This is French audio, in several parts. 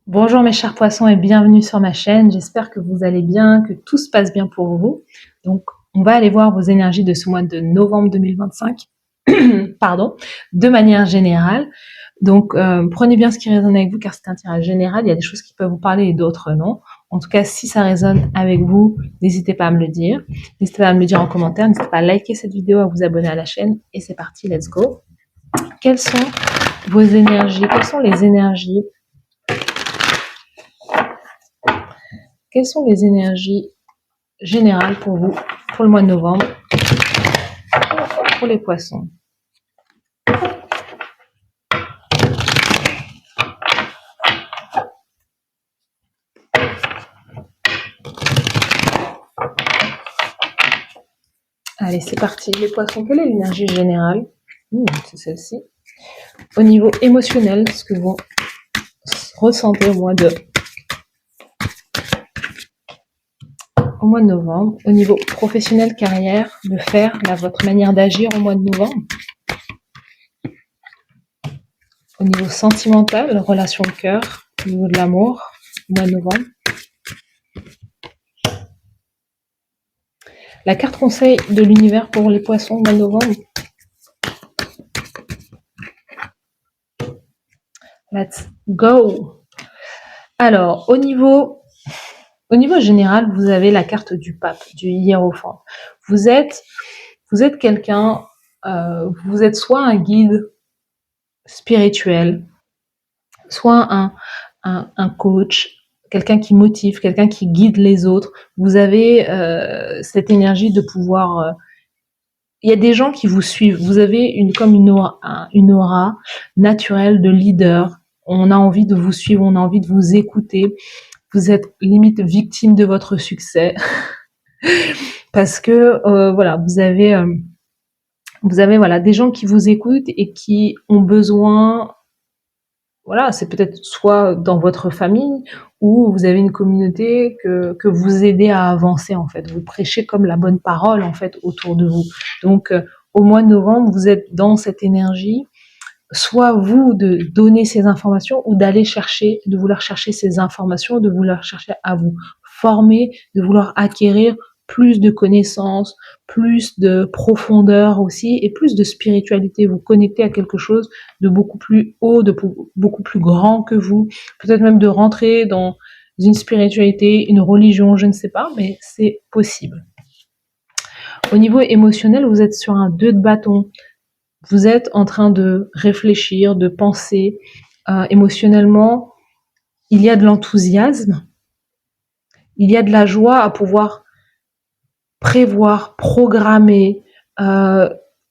Bonjour mes chers poissons et bienvenue sur ma chaîne. J'espère que vous allez bien, que tout se passe bien pour vous. Donc, on va aller voir vos énergies de ce mois de novembre 2025, pardon, de manière générale. Donc, prenez bien ce qui résonne avec vous car c'est un tirage général. Il y a des choses qui peuvent vous parler et d'autres non. En tout cas, si ça résonne avec vous, n'hésitez pas à me le dire. N'hésitez pas à me le dire en commentaire. N'hésitez pas à liker cette vidéo, à vous abonner à la chaîne. Et c'est parti, let's go. Quelles sont vos énergies? Quelles sont les énergies? Quelles sont les énergies générales pour vous, pour le mois de novembre, pour les poissons? Allez, c'est parti. Les poissons, quelle est l'énergie générale? C'est celle-ci. Au niveau émotionnel, ce que vous ressentez au mois de novembre. Au niveau professionnel, carrière, de faire, votre manière d'agir au mois de novembre. Au niveau sentimental, relation de cœur, au niveau de l'amour, au mois de novembre. La carte conseil de l'univers pour les poissons au mois de novembre. Let's go. Alors, au niveau général, vous avez la carte du pape, du hiérophante. Vous êtes quelqu'un, vous êtes soit un guide spirituel, soit un coach, quelqu'un qui motive, quelqu'un qui guide les autres. Vous avez cette énergie de pouvoir... il y a des gens qui vous suivent. Vous avez une aura naturelle de leader. On a envie de vous suivre, on a envie de vous écouter. Vous êtes limite victime de votre succès parce que voilà, vous avez voilà des gens qui vous écoutent et qui ont besoin. Voilà, c'est peut-être soit dans votre famille ou vous avez une communauté que vous aidez à avancer en fait. Vous prêchez comme la bonne parole en fait autour de vous. Donc au mois de novembre, vous êtes dans cette énergie. Soit vous de donner ces informations ou d'aller chercher, de vouloir chercher ces informations, de vouloir chercher à vous former, de vouloir acquérir plus de connaissances, plus de profondeur aussi et plus de spiritualité, vous connecter à quelque chose de beaucoup plus haut, de beaucoup plus grand que vous, peut-être même de rentrer dans une spiritualité, une religion, je ne sais pas, mais c'est possible. Au niveau émotionnel, vous êtes sur un 2 de bâton. Vous êtes en train de réfléchir, de penser émotionnellement. Il y a de l'enthousiasme, il y a de la joie à pouvoir prévoir, programmer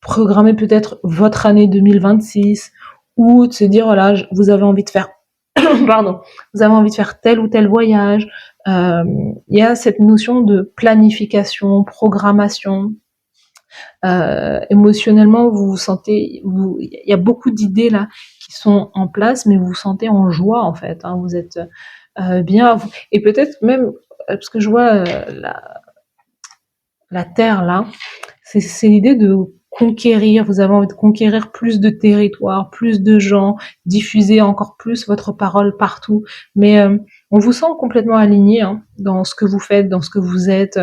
peut-être votre année 2026 ou de se dire voilà, vous avez envie de faire pardon, vous avez envie de faire tel ou tel voyage. Il y a cette notion de planification, programmation. Émotionnellement, vous vous sentez, il y a beaucoup d'idées là qui sont en place, mais vous vous sentez en joie en fait. Hein, vous êtes bien, et peut-être même parce que je vois la terre là, c'est l'idée de conquérir. Vous avez envie de conquérir plus de territoires, plus de gens, diffuser encore plus votre parole partout. Mais on vous sent complètement aligné hein, dans ce que vous faites, dans ce que vous êtes.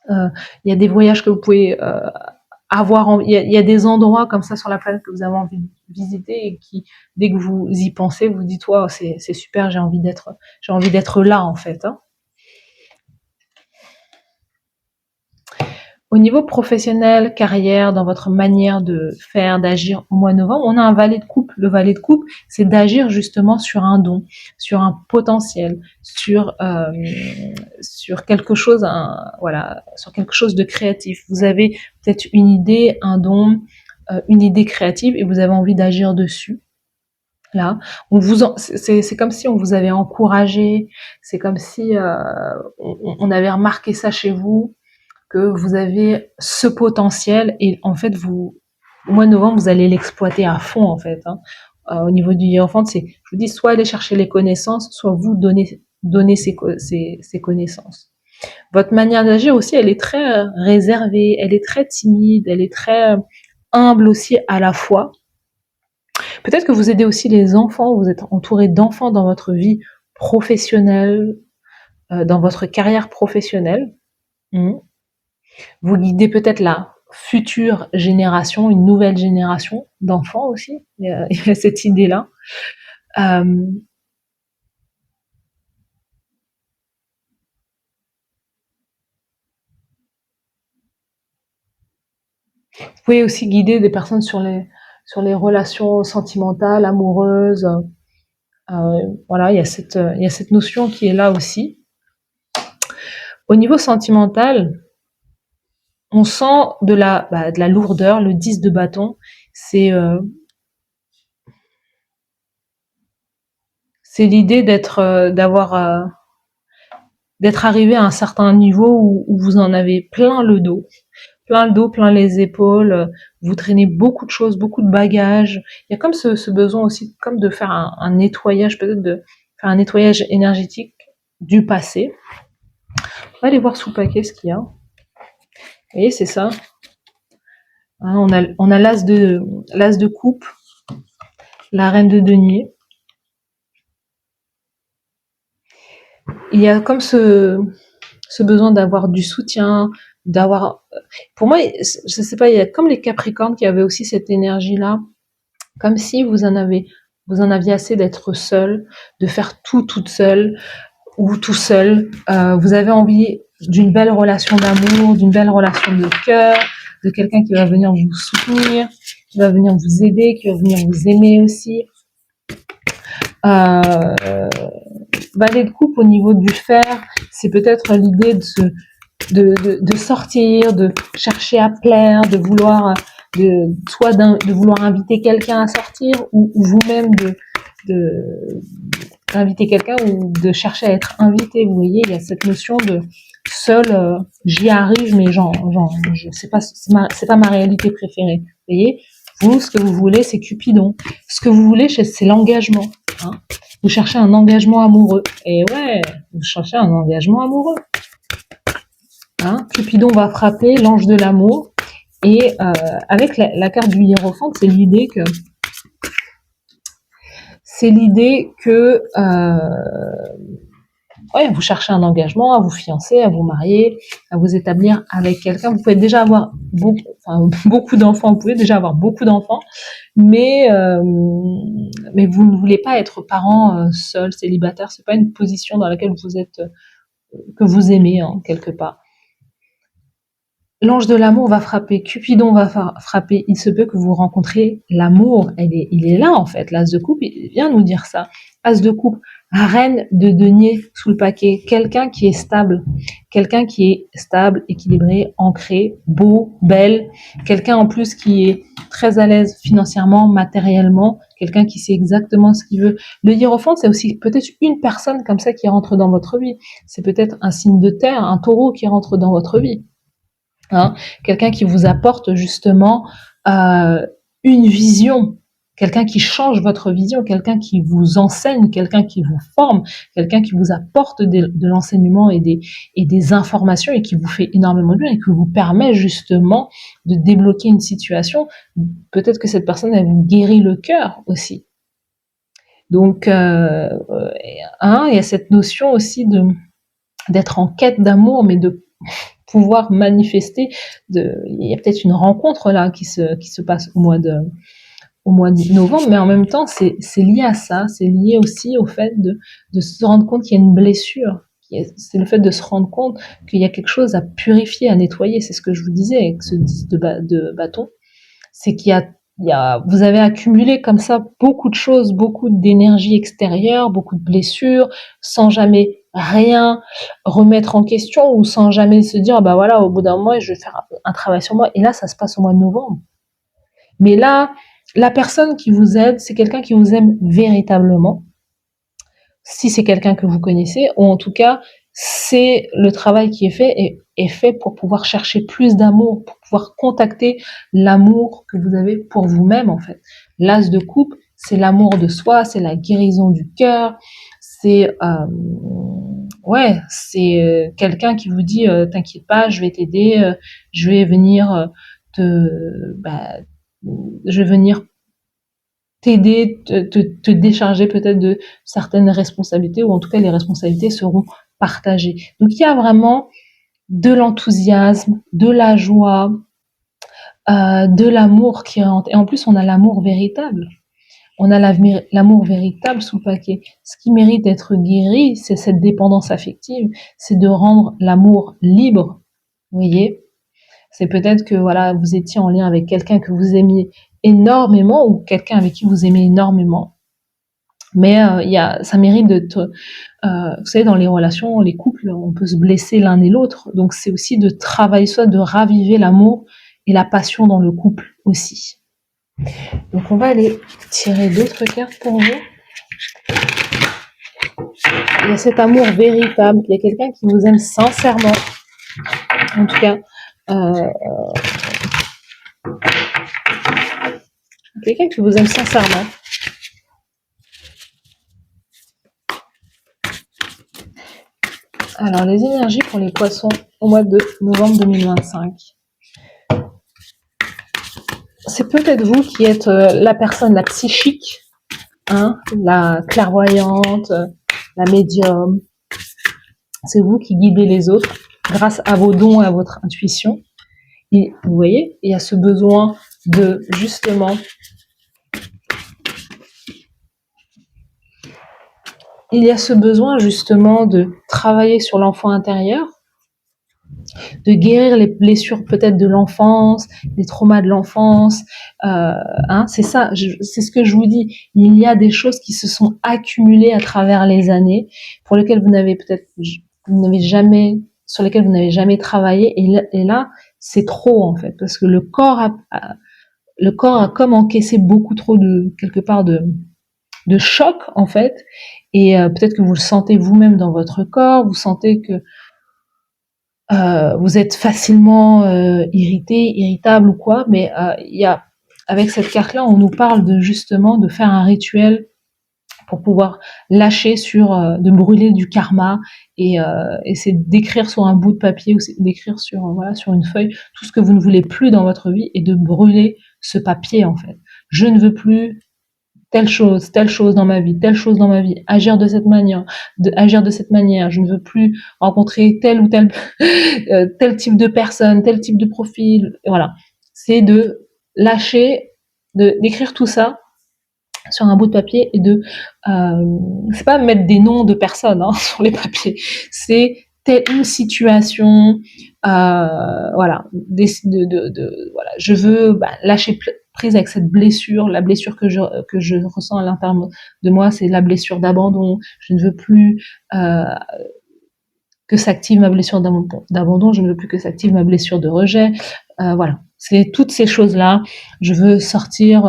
Il y a des voyages que vous pouvez il y a des endroits comme ça sur la planète que vous avez envie de visiter et qui, dès que vous y pensez, vous dites wow, c'est super, j'ai envie d'être là en fait. Hein. Au niveau professionnel, carrière, dans votre manière de faire, d'agir au mois de novembre, on a un valet de coupe. Le valet de coupe, c'est d'agir justement sur un don, sur un potentiel, sur quelque chose, voilà, sur quelque chose de créatif. Vous avez peut-être une idée, un don, une idée créative et vous avez envie d'agir dessus. Là, c'est comme si on vous avait encouragé, c'est comme si on avait remarqué ça chez vous, que vous avez ce potentiel et en fait au mois de novembre vous allez l'exploiter à fond en fait. Hein. Au niveau du hiérophante, je vous dis soit aller chercher les connaissances, soit vous donner ces connaissances. Votre manière d'agir aussi, elle est très réservée, elle est très timide, elle est très humble aussi à la fois. Peut-être que vous aidez aussi les enfants, vous êtes entouré d'enfants dans votre vie professionnelle, dans votre carrière professionnelle. Mmh. Vous guidez peut-être la future génération, une nouvelle génération d'enfants aussi. Il y a cette idée-là. Vous pouvez aussi guider des personnes sur les relations sentimentales, amoureuses. Voilà, il y a cette notion qui est là aussi. Au niveau sentimental, on sent de la lourdeur, le 10 de c'est l'idée d'être arrivé à un certain niveau où vous en avez plein le dos, plein les épaules, vous traînez beaucoup de choses, beaucoup de bagages. Il y a comme ce besoin aussi, comme de faire un nettoyage, peut-être de faire un nettoyage énergétique du passé. On va aller voir sous le paquet ce qu'il y a. Vous voyez, c'est ça. Hein, on a l'as de coupe, la reine de denier. Il y a comme ce besoin d'avoir du soutien, d'avoir. Pour moi, je sais pas, il y a comme les Capricornes qui avaient aussi cette énergie-là, comme si vous en aviez assez d'être seul, de faire tout toute seule ou tout seul. Vous avez envie d'une belle relation d'amour, d'une belle relation de cœur, de quelqu'un qui va venir vous soutenir, qui va venir vous aider, qui va venir vous aimer aussi. Valet de coupe au niveau du fer, c'est peut-être l'idée de sortir, de chercher à plaire, de vouloir de vouloir inviter quelqu'un à sortir ou vous-même d'inviter quelqu'un ou de chercher à être invité. Vous voyez, il y a cette notion de seul, j'y arrive, mais je sais pas, c'est pas ma réalité préférée. Vous voyez, vous, ce que vous voulez, c'est Cupidon. Ce que vous voulez, c'est l'engagement. Hein. Vous cherchez un engagement amoureux. Et ouais, vous cherchez un engagement amoureux. Hein, Cupidon va frapper l'ange de l'amour. Et avec la carte du hiérophante, c'est l'idée que ouais, vous cherchez un engagement, à vous fiancer, à vous marier, à vous établir avec quelqu'un. Vous pouvez déjà avoir beaucoup d'enfants, vous pouvez déjà avoir beaucoup d'enfants, mais vous ne voulez pas être parent seul, célibataire. C'est pas une position dans laquelle vous êtes, que vous aimez hein, quelque part. L'ange de l'amour va frapper, Cupidon va frapper, il se peut que vous rencontrez l'amour, il est là en fait, l'as de coupe, il vient nous dire ça. As de coupe, reine de denier sous le paquet, quelqu'un qui est stable, équilibré, ancré, beau, belle, quelqu'un en plus qui est très à l'aise financièrement, matériellement, quelqu'un qui sait exactement ce qu'il veut. Le hiérophante, c'est aussi peut-être une personne comme ça qui rentre dans votre vie, c'est peut-être un signe de terre, un taureau qui rentre dans votre vie. Hein, quelqu'un qui vous apporte justement une vision, quelqu'un qui change votre vision, quelqu'un qui vous enseigne, quelqu'un qui vous forme, quelqu'un qui vous apporte de l'enseignement et des informations et qui vous fait énormément de bien et qui vous permet justement de débloquer une situation. Peut-être que cette personne, elle vous guérit le cœur aussi. Donc, il y a cette notion aussi d'être en quête d'amour, mais de pouvoir manifester. Il y a peut-être une rencontre là qui se passe au mois de novembre, mais en même temps, c'est lié à ça. C'est lié aussi au fait de se rendre compte qu'il y a une blessure. C'est le fait de se rendre compte qu'il y a quelque chose à purifier, à nettoyer. C'est ce que je vous disais avec ce 10 de bâton. C'est vous avez accumulé comme ça beaucoup de choses, beaucoup d'énergie extérieure, beaucoup de blessures, sans jamais rien remettre en question ou sans jamais se dire bah voilà, au bout d'un mois je vais faire un travail sur moi. Et là ça se passe au mois de novembre. Mais là, la personne qui vous aide, c'est quelqu'un qui vous aime véritablement. Si c'est quelqu'un que vous connaissez, ou en tout cas, c'est le travail qui est fait pour pouvoir chercher plus d'amour, pour pouvoir contacter l'amour que vous avez pour vous-même en fait. L'as de coupe, c'est l'amour de soi, c'est la guérison du cœur, c'est quelqu'un qui vous dit t'inquiète pas, je vais t'aider, je vais venir je vais venir t'aider, te décharger peut-être de certaines responsabilités, ou en tout cas les responsabilités seront partagées. Donc il y a vraiment de l'enthousiasme, de la joie, de l'amour qui rentre. Et en plus, on a l'amour véritable. On a l'amour véritable sous le paquet. Ce qui mérite d'être guéri, c'est cette dépendance affective, c'est de rendre l'amour libre. Vous voyez, c'est peut-être que voilà, vous étiez en lien avec quelqu'un que vous aimiez énormément, ou quelqu'un avec qui vous aimez énormément. Mais ça mérite vous savez, dans les relations, les couples, on peut se blesser l'un et l'autre. Donc c'est aussi de travailler, soit de raviver l'amour et la passion dans le couple aussi. Donc on va aller tirer d'autres cartes pour vous. Il y a cet amour véritable, il y a quelqu'un qui vous aime sincèrement. En tout cas, quelqu'un qui vous aime sincèrement. Alors, les énergies pour les poissons au mois de novembre 2025. C'est peut-être vous qui êtes la personne, la psychique, hein, la clairvoyante, la médium. C'est vous qui guidez les autres grâce à vos dons et à votre intuition. Et vous voyez, il y a ce besoin de, justement, de travailler sur l'enfant intérieur, de guérir les blessures peut-être de l'enfance, les traumas de l'enfance. C'est ça, c'est ce que je vous dis. Il y a des choses qui se sont accumulées à travers les années, pour lesquelles sur lesquelles vous n'avez jamais travaillé, et là, c'est trop en fait, parce que le corps a comme encaissé beaucoup trop quelque part de choc en fait, et peut-être que vous le sentez vous-même dans votre corps, vous sentez que vous êtes facilement irritable ou quoi, mais avec cette carte-là, on nous parle justement de faire un rituel pour pouvoir lâcher de brûler du karma, et c'est d'écrire sur un bout de papier, ou d'écrire sur une feuille tout ce que vous ne voulez plus dans votre vie, et de brûler ce papier en fait. Je ne veux plus telle chose dans ma vie, agir de cette manière, je ne veux plus rencontrer tel ou tel tel type de personne, tel type de profil, voilà. C'est de lâcher, d'écrire tout ça sur un bout de papier, et c'est pas mettre des noms de personnes sur les papiers, c'est telle une situation, voilà, voilà, je veux lâcher prise avec cette blessure, la blessure que je ressens à l'intérieur de moi, c'est la blessure d'abandon. Je ne veux plus que s'active ma blessure d'abandon, je ne veux plus que s'active ma blessure de rejet. Voilà, c'est toutes ces choses-là. Je veux sortir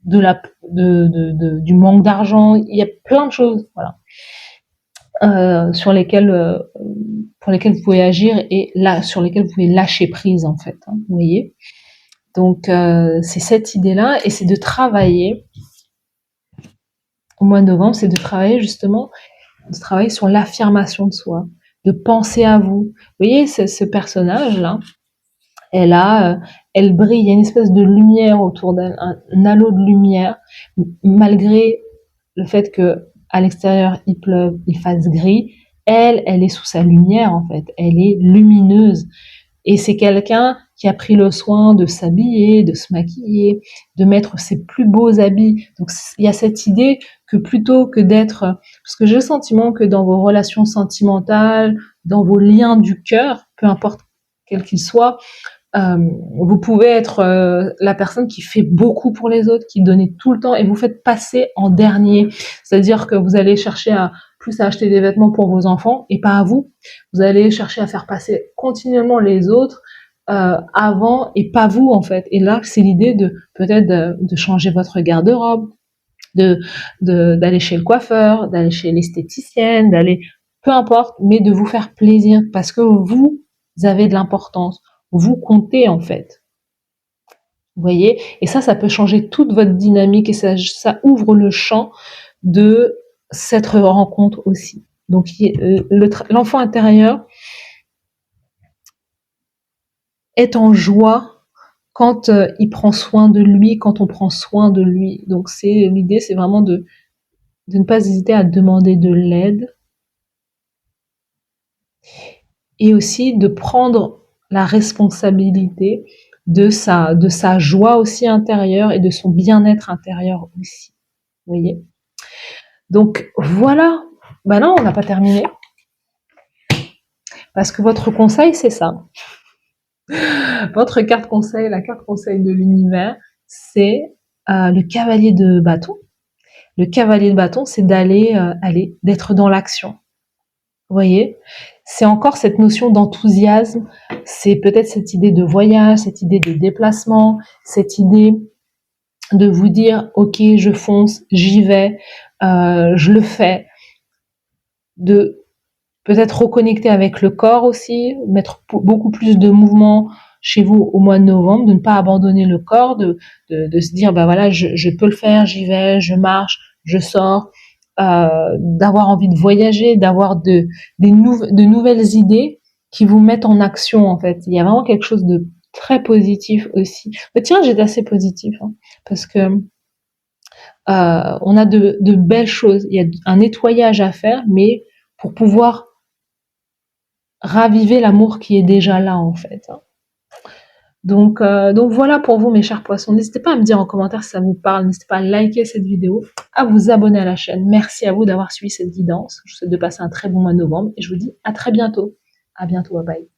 du manque d'argent. Il y a plein de choses, voilà, pour lesquelles vous pouvez agir, et là sur lesquelles vous pouvez lâcher prise en fait. Vous voyez. Donc c'est cette idée-là, et c'est de travailler au mois de novembre, c'est de travailler sur l'affirmation de soi, de penser à vous. Vous voyez, ce personnage-là, elle brille, il y a une espèce de lumière autour d'elle, un halo de lumière, malgré le fait que à l'extérieur il pleuve, il fasse gris. Elle est sous sa lumière en fait, elle est lumineuse. Et c'est quelqu'un qui a pris le soin de s'habiller, de se maquiller, de mettre ses plus beaux habits. Donc il y a cette idée que plutôt que parce que j'ai le sentiment que dans vos relations sentimentales, dans vos liens du cœur, peu importe quels qu'ils soient, vous pouvez être la personne qui fait beaucoup pour les autres, qui donne tout le temps, et vous faites passer en dernier. C'est-à-dire que vous allez chercher plus à acheter des vêtements pour vos enfants et pas à vous. Vous allez chercher à faire passer continuellement les autres avant, et pas vous en fait. Et là, c'est l'idée de changer votre garde-robe, d'aller chez le coiffeur, d'aller chez l'esthéticienne, peu importe, mais de vous faire plaisir, parce que vous avez de l'importance. Vous comptez en fait. Vous voyez, et ça peut changer toute votre dynamique, et ça ouvre le champ de cette rencontre aussi. Donc l'enfant intérieur est en joie quand il prend soin de lui, quand on prend soin de lui. Donc l'idée, c'est vraiment de ne pas hésiter à demander de l'aide et aussi de prendre la responsabilité de sa joie aussi intérieure et de son bien-être intérieur aussi. Vous voyez? Donc voilà. Ben non, on n'a pas terminé. Parce que votre conseil, c'est ça. Votre carte conseil, la carte conseil de l'univers, c'est le cavalier de bâton. Le cavalier de bâton, c'est d'être dans l'action. Vous voyez, c'est encore cette notion d'enthousiasme, c'est peut-être cette idée de voyage, cette idée de déplacement, cette idée de vous dire, ok, je fonce, j'y vais, je le fais, de peut-être reconnecter avec le corps aussi, mettre beaucoup plus de mouvement chez vous au mois de novembre, de ne pas abandonner le corps, de se dire, bah voilà, je peux le faire, j'y vais, je marche, je sors, d'avoir envie de voyager, d'avoir de nouvelles idées qui vous mettent en action, en fait. Il y a vraiment quelque chose de très positif aussi. Mais tiens, j'étais assez positif, hein, parce que on a de belles choses. Il y a un nettoyage à faire, mais pour pouvoir raviver l'amour qui est déjà là, en fait. Donc voilà pour vous, mes chers poissons. N'hésitez pas à me dire en commentaire si ça vous parle. N'hésitez pas à liker cette vidéo, à vous abonner à la chaîne. Merci à vous d'avoir suivi cette guidance. Je vous souhaite de passer un très bon mois de novembre et je vous dis à très bientôt. À bientôt, bye bye.